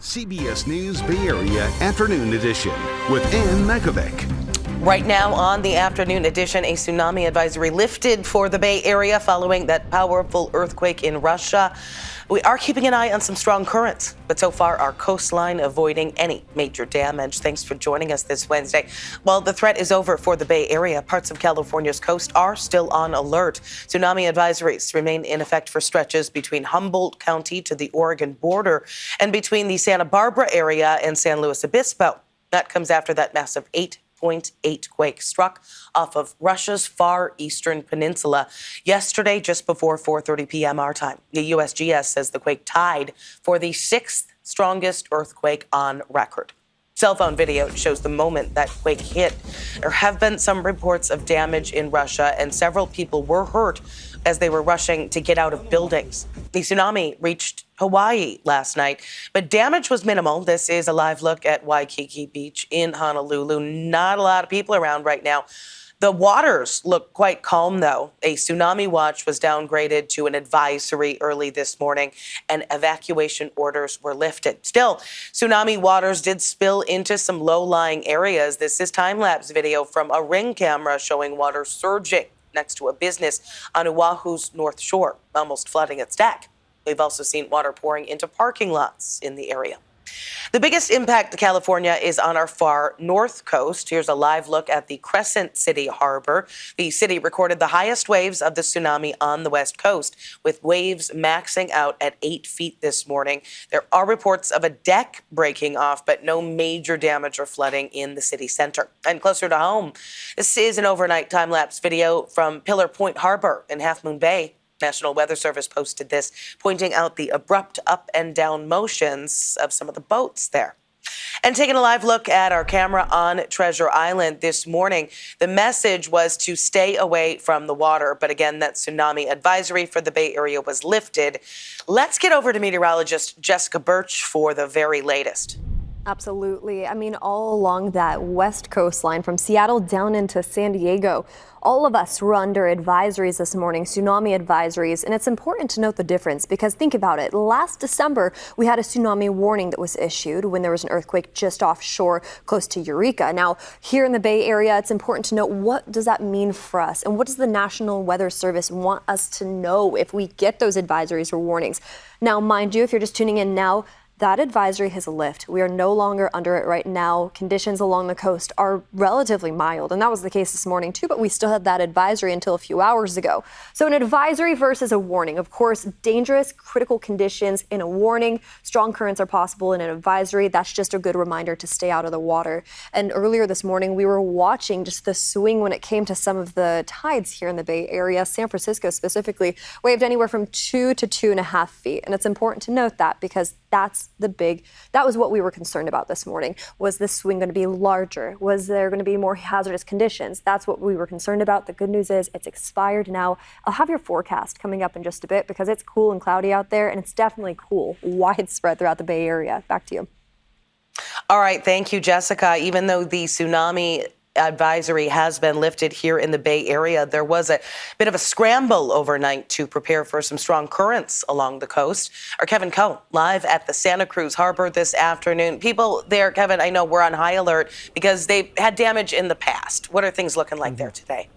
CBS News Bay Area Afternoon Edition with Ann Makovic. Right now on the afternoon edition, a tsunami advisory lifted for the Bay Area following that powerful earthquake in Russia. We are keeping an eye on some strong currents, but so far our coastline avoiding any major damage. Thanks for joining us this Wednesday. While the threat is over for the Bay Area, parts of California's coast are still on alert. Tsunami advisories remain in effect for stretches between Humboldt County to the Oregon border and between the Santa Barbara area and San Luis Obispo. That comes after that massive 8.8 quake struck off of Russia's far eastern peninsula yesterday just before 4:30 p.m. our time. The USGS says the quake tied for the sixth strongest earthquake on record. Cell phone video shows the moment that quake hit. There have been some reports of damage in Russia, and several people were hurt as they were rushing to get out of buildings. The tsunami reached Hawaii last night, but damage was minimal. This is a live look at Waikiki Beach in Honolulu. Not a lot of people around right now. The waters look quite calm, though. A tsunami watch was downgraded to an advisory early this morning, and evacuation orders were lifted. Still, tsunami waters did spill into some low-lying areas. This is time-lapse video from a Ring camera showing water surging next to a business on Oahu's North Shore, almost flooding its deck. We've also seen water pouring into parking lots in the area. The biggest impact to California is on our far north coast. Here's a live look at the Crescent City harbor. The city recorded the highest waves of the tsunami on the west coast, with waves maxing out at 8 feet this morning. There are reports of a deck breaking off, but no major damage or flooding in the city center. And closer to home, this is an overnight time-lapse video from Pillar Point Harbor in Half Moon Bay. National Weather Service posted this, pointing out the abrupt up and down motions of some of the boats there. And taking a live look at our camera on Treasure Island this morning, the message was to stay away from the water. But again, that tsunami advisory for the Bay Area was lifted. Let's get over to meteorologist Jessica Birch for the very latest. Absolutely. I mean, all along that west coastline from Seattle down into San Diego, all of us were under advisories this morning, tsunami advisories. And it's important to note the difference because think about it. Last December, we had a tsunami warning that was issued when there was an earthquake just offshore close to Eureka. Now, here in the Bay Area, it's important to note, what does that mean for us? And what does the National Weather Service want us to know if we get those advisories or warnings? Now, mind you, if you're just tuning in now, that advisory has lifted. We are no longer under it right now. Conditions along the coast are relatively mild, and that was the case this morning too, but we still had that advisory until a few hours ago. So an advisory versus a warning. Of course, dangerous, critical conditions in a warning. Strong currents are possible in an advisory. That's just a good reminder to stay out of the water. And earlier this morning, we were watching just the swing when it came to some of the tides here in the Bay Area. San Francisco specifically waved anywhere from 2 to 2.5 feet. And it's important to note that because that was what we were concerned about this morning. Was this swing going to be larger? Was there going to be more hazardous conditions? That's what we were concerned about. The good news is it's expired now. I'll have your forecast coming up in just a bit because it's cool and cloudy out there, and it's definitely cool, widespread throughout the Bay Area. Back to you. All right. Thank you, Jessica. Even though the tsunami advisory has been lifted here in the Bay Area, there was a bit of a scramble overnight to prepare for some strong currents along the coast. Our Kevin Coe live at the Santa Cruz Harbor this afternoon. People there, Kevin, I know we're on high alert because they've had damage in the past. What are things looking like there today?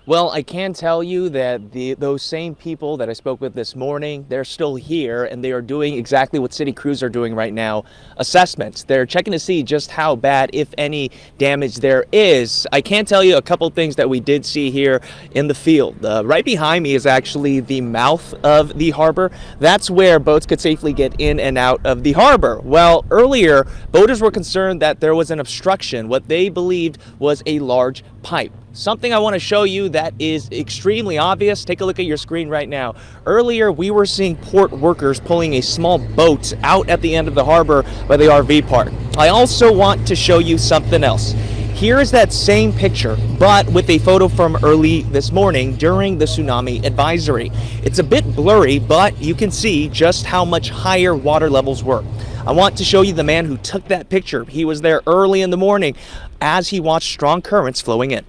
Well, I can tell you that those same people that I spoke with this morning, they're still here and they are doing exactly what city crews are doing right now, assessments. They're checking to see just how bad, if any, damage there is. I can tell you a couple things that we did see here in the field. Right behind me is actually the mouth of the harbor. That's where boats could safely get in and out of the harbor. Well, earlier, boaters were concerned that there was an obstruction, what they believed was a large pipe. Something I want to show you that is extremely obvious. Take a look at your screen right now. Earlier, we were seeing port workers pulling a small boat out at the end of the harbor by the RV park. I also want to show you something else. Here is that same picture, but with a photo from early this morning during the tsunami advisory. It's a bit blurry, but you can see just how much higher water levels were. I want to show you the man who took that picture. He was there early in the morning as he watched strong currents flowing in.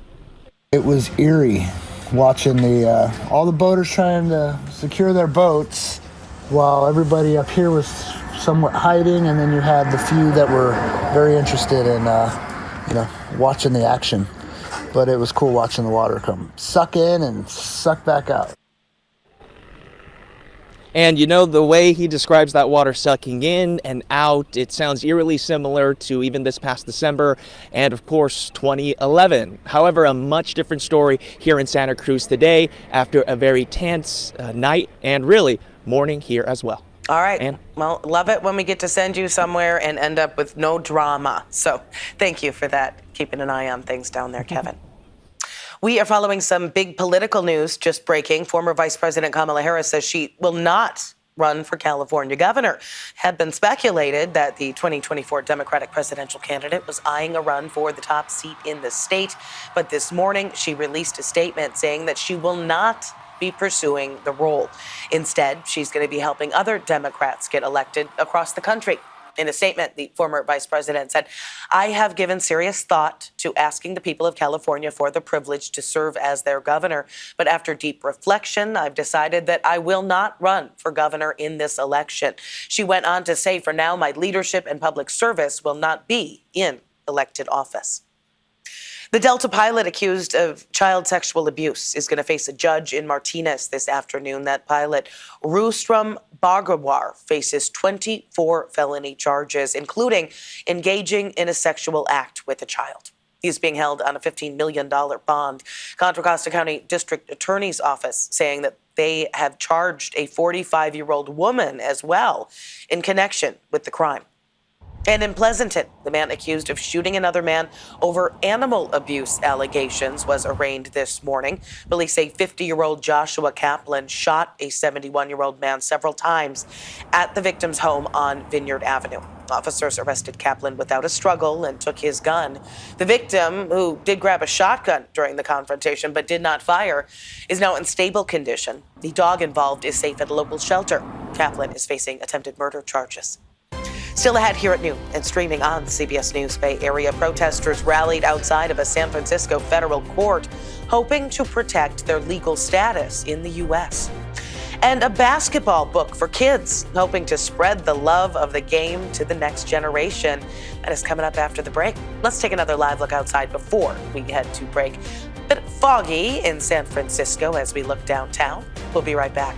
It was eerie watching all the boaters trying to secure their boats while everybody up here was somewhat hiding, and then you had the few that were very interested in, watching the action. But it was cool watching the water come suck in and suck back out. And the way he describes that water sucking in and out, it sounds eerily similar to even this past December and, of course, 2011. However, a much different story here in Santa Cruz today after a very tense night and really morning here as well. All right. Ann? Well, love it when we get to send you somewhere and end up with no drama. So thank you for that. Keeping an eye on things down there, Kevin. We are following some big political news just breaking. Former Vice President Kamala Harris says she will not run for California governor. Had been speculated that the 2024 Democratic presidential candidate was eyeing a run for the top seat in the state. But this morning, she released a statement saying that she will not be pursuing the role. Instead, she's going to be helping other Democrats get elected across the country. In a statement, the former vice president said, "I have given serious thought to asking the people of California for the privilege to serve as their governor. But after deep reflection, I've decided that I will not run for governor in this election." She went on to say, "For now, my leadership and public service will not be in elected office." The Delta pilot accused of child sexual abuse is going to face a judge in Martinez this afternoon. That pilot, Rustam Bhargawar, faces 24 felony charges, including engaging in a sexual act with a child. He's being held on a $15 million bond. Contra Costa County District Attorney's Office saying that they have charged a 45-year-old woman as well in connection with the crime. And in Pleasanton, the man accused of shooting another man over animal abuse allegations was arraigned this morning. Police say 50-year-old Joshua Kaplan shot a 71-year-old man several times at the victim's home on Vineyard Avenue. Officers arrested Kaplan without a struggle and took his gun. The victim, who did grab a shotgun during the confrontation but did not fire, is now in stable condition. The dog involved is safe at a local shelter. Kaplan is facing attempted murder charges. Still ahead here at noon and streaming on CBS News Bay Area, protesters rallied outside of a San Francisco federal court, hoping to protect their legal status in the U.S. And a basketball book for kids, hoping to spread the love of the game to the next generation. That is coming up after the break. Let's take another live look outside before we head to break. A bit foggy in San Francisco as we look downtown. We'll be right back.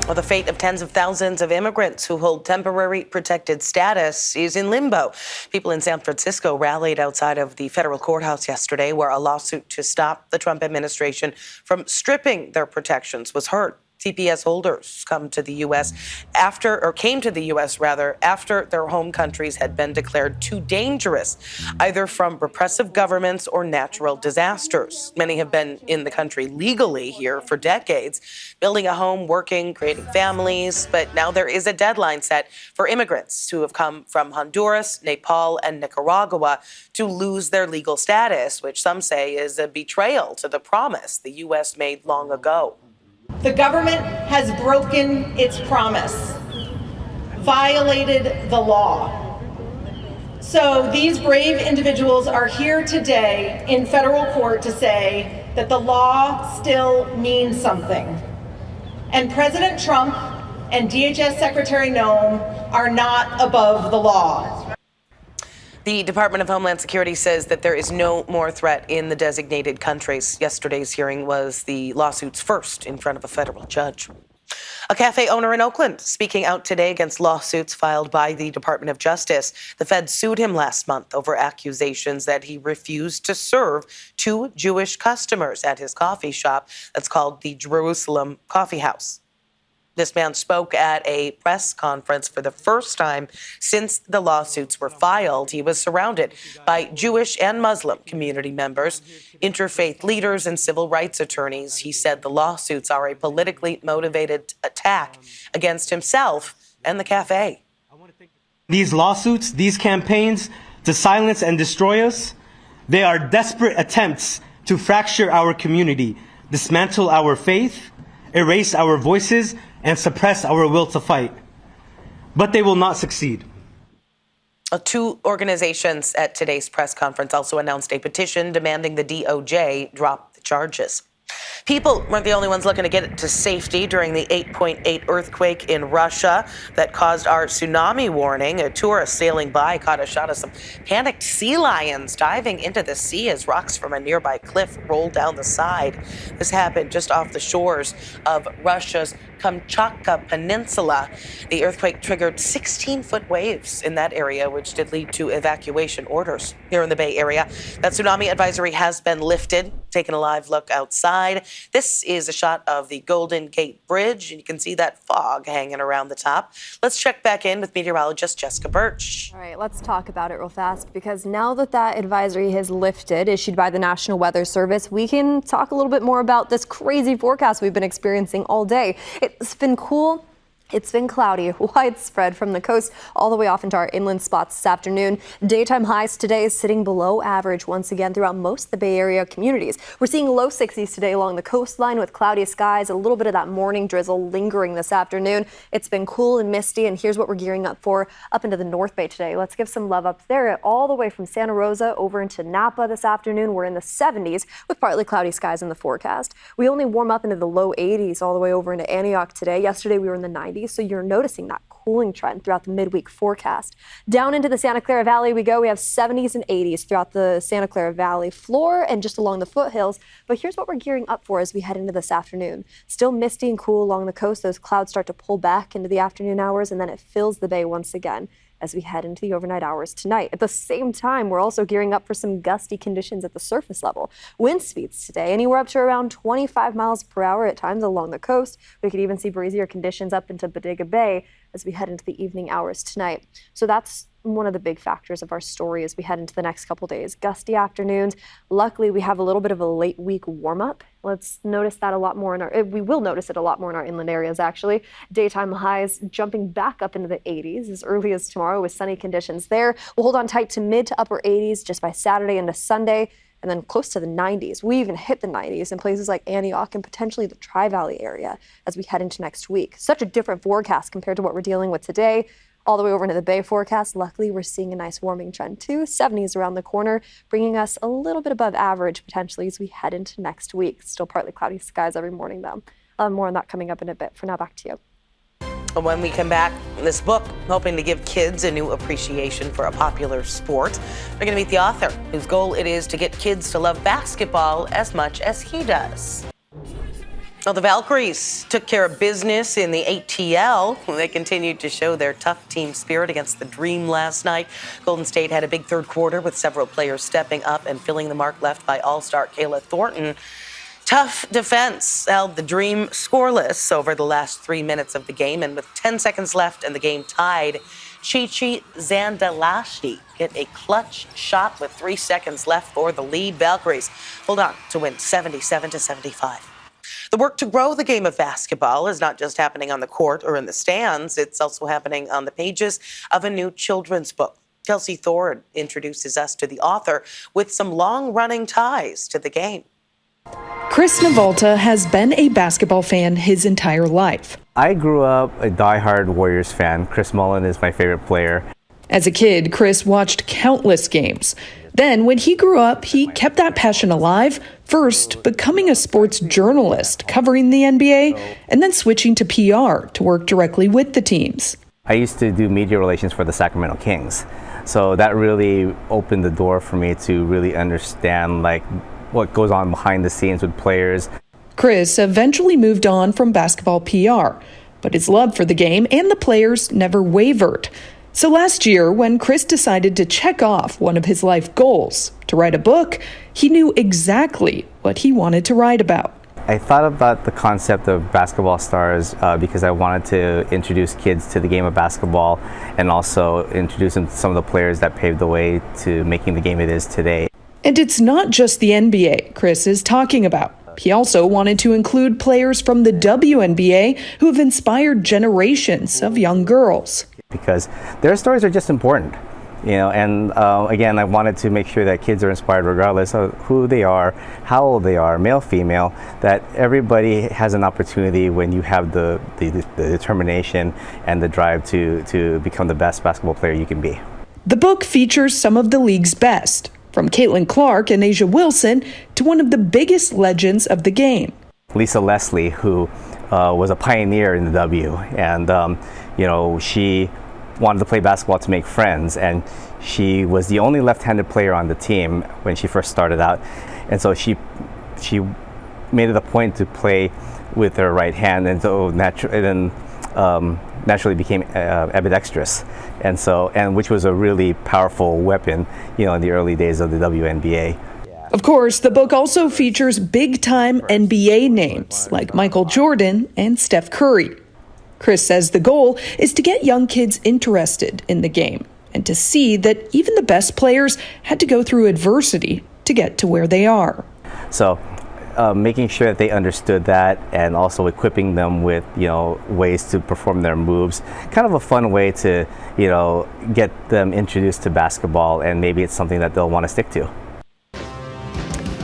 Well, the fate of tens of thousands of immigrants who hold temporary protected status is in limbo. People in San Francisco rallied outside of the federal courthouse yesterday, where a lawsuit to stop the Trump administration from stripping their protections was heard. TPS holders came to the U.S. after their home countries had been declared too dangerous, either from repressive governments or natural disasters. Many have been in the country legally here for decades, building a home, working, creating families. But now there is a deadline set for immigrants who have come from Honduras, Nepal, and Nicaragua to lose their legal status, which some say is a betrayal to the promise the U.S. made long ago. The government has broken its promise, violated the law. So these brave individuals are here today in federal court to say that the law still means something. And President Trump and DHS Secretary Noem are not above the law. The Department of Homeland Security says that there is no more threat in the designated countries. Yesterday's hearing was the lawsuit's first in front of a federal judge. A cafe owner in Oakland speaking out today against lawsuits filed by the Department of Justice. The Fed sued him last month over accusations that he refused to serve two Jewish customers at his coffee shop that's called the Jerusalem Coffee House. This man spoke at a press conference for the first time since the lawsuits were filed. He was surrounded by Jewish and Muslim community members, interfaith leaders, and civil rights attorneys. He said the lawsuits are a politically motivated attack against himself and the cafe. These lawsuits, these campaigns to silence and destroy us, they are desperate attempts to fracture our community, dismantle our faith, erase our voices, and suppress our will to fight. But they will not succeed. Two organizations at today's press conference also announced a petition demanding the DOJ drop the charges. People weren't the only ones looking to get to safety during the 8.8 earthquake in Russia that caused our tsunami warning. A tourist sailing by caught a shot of some panicked sea lions diving into the sea as rocks from a nearby cliff rolled down the side. This happened just off the shores of Russia's Kamchatka Peninsula. The earthquake triggered 16-foot waves in that area, which did lead to evacuation orders here in the Bay Area. That tsunami advisory has been lifted. Taking a live look outside. This is a shot of the Golden Gate Bridge, and you can see that fog hanging around the top. Let's check back in with meteorologist Jessica Birch. All right, let's talk about it real fast, because now that that advisory has lifted, issued by the National Weather Service, we can talk a little bit more about this crazy forecast we've been experiencing all day. It's been cool. It's been cloudy, widespread from the coast all the way off into our inland spots this afternoon. Daytime highs today is sitting below average once again throughout most of the Bay Area communities. We're seeing low 60s today along the coastline with cloudy skies, a little bit of that morning drizzle lingering this afternoon. It's been cool and misty, and here's what we're gearing up for up into the North Bay today. Let's give some love up there, all the way from Santa Rosa over into Napa this afternoon. We're in the 70s with partly cloudy skies in the forecast. We only warm up into the low 80s all the way over into Antioch today. Yesterday we were in the 90s. So you're noticing that cooling trend throughout the midweek forecast. Down into the Santa Clara Valley we go. We have 70s and 80s throughout the Santa Clara Valley floor and just along the foothills. But here's what we're gearing up for as we head into this afternoon. Still misty and cool along the coast. Those clouds start to pull back into the afternoon hours, and then it fills the bay once again as we head into the overnight hours tonight. At the same time, we're also gearing up for some gusty conditions at the surface level. Wind speeds today anywhere up to around 25 miles per hour at times along the coast. We could even see breezier conditions up into Bodega Bay as we head into the evening hours tonight. So that's one of the big factors of our story as we head into the next couple days. Gusty afternoons. Luckily, we have a little bit of a late week warm up. Let's notice that a lot more we will notice it a lot more in our inland areas, actually. Daytime highs jumping back up into the 80s as early as tomorrow with sunny conditions there. We'll hold on tight to mid to upper 80s just by Saturday into Sunday, and then close to the 90s. We even hit the 90s in places like Antioch and potentially the Tri-Valley area as we head into next week. Such a different forecast compared to what we're dealing with today. All the way over into the Bay forecast, luckily we're seeing a nice warming trend too. 70s around the corner, bringing us a little bit above average potentially as we head into next week. Still partly cloudy skies every morning though. More on that coming up in a bit. For now, back to you. When we come back, this book hoping to give kids a new appreciation for a popular sport. We're going to meet the author, whose goal it is to get kids to love basketball as much as he does. Well, the Valkyries took care of business in the ATL. They continued to show their tough team spirit against the Dream last night. Golden State had a big third quarter with several players stepping up and filling the mark left by All-Star Kayla Thornton. Tough defense held the Dream scoreless over the last 3 minutes of the game, and with 10 seconds left and the game tied, Chichi Zandalashi hit a clutch shot with 3 seconds left for the lead. Valkyries hold on to win 77-75. The work to grow the game of basketball is not just happening on the court or in the stands, it's also happening on the pages of a new children's book. Kelsey Thord introduces us to the author with some long-running ties to the game. Chris Navalta has been a basketball fan his entire life. I grew up a diehard Warriors fan. Chris Mullin is my favorite player. As a kid, Chris watched countless games. Then, when he grew up, he kept that passion alive, first becoming a sports journalist covering the NBA, and then switching to PR to work directly with the teams. I used to do media relations for the Sacramento Kings, so that really opened the door for me to really understand what goes on behind the scenes with players. Chris eventually moved on from basketball PR, but his love for the game and the players never wavered. So last year, when Chris decided to check off one of his life goals, to write a book, he knew exactly what he wanted to write about. I thought about the concept of basketball stars because I wanted to introduce kids to the game of basketball and also introduce them to some of the players that paved the way to making the game it is today. And it's not just the NBA Chris is talking about. He also wanted to include players from the WNBA who have inspired generations of young girls. Because their stories are just important, and again, I wanted to make sure that kids are inspired regardless of who they are, how old they are, male, female, that everybody has an opportunity when you have the determination and the drive to become the best basketball player you can be. The book features some of the league's best, from Caitlin Clark and Asia Wilson to one of the biggest legends of the game. Lisa Leslie, who was a pioneer in the W, and she wanted to play basketball to make friends, and she was the only left-handed player on the team when she first started out, and so she made it a point to play with her right hand, and so naturally became ambidextrous, and which was a really powerful weapon, in the early days of the WNBA. Of course, the book also features big-time NBA names like Michael Jordan and Steph Curry. Chris says the goal is to get young kids interested in the game and to see that even the best players had to go through adversity to get to where they are. So making sure that they understood that, and also equipping them with ways to perform their moves, kind of a fun way to get them introduced to basketball, and maybe it's something that they'll want to stick to.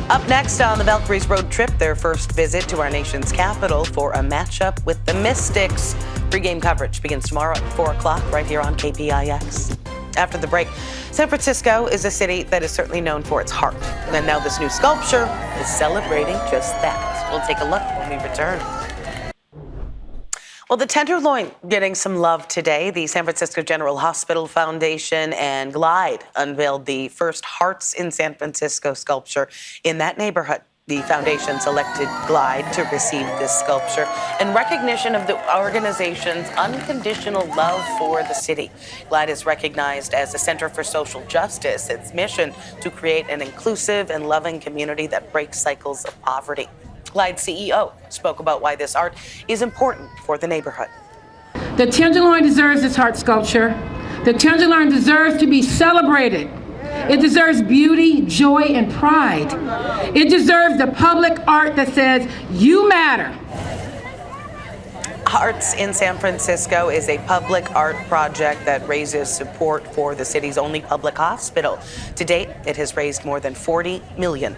Up next on the Valkyries road trip, their first visit to our nation's capital for a matchup with the Mystics. Pre-game coverage begins tomorrow at 4 o'clock right here on KPIX. After the break, San Francisco is a city that is certainly known for its heart. And now this new sculpture is celebrating just that. We'll take a look when we return. Well, the Tenderloin getting some love today. The San Francisco General Hospital Foundation and Glide unveiled the first Hearts in San Francisco sculpture in that neighborhood. The foundation selected Glide to receive this sculpture in recognition of the organization's unconditional love for the city. Glide is recognized as a center for social justice. Its mission to create an inclusive and loving community that breaks cycles of poverty. Glide's CEO spoke about why this art is important for the neighborhood. The Tenderloin deserves this heart sculpture. The Tenderloin deserves to be celebrated. It deserves beauty, joy, and pride. It deserves the public art that says, you matter. Hearts in San Francisco is a public art project that raises support for the city's only public hospital. To date, it has raised more than $40 million.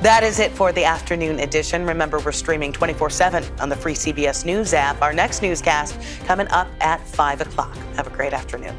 That is it for the afternoon edition. Remember, we're streaming 24/7 on the free CBS News app. Our next newscast coming up at 5 o'clock. Have a great afternoon.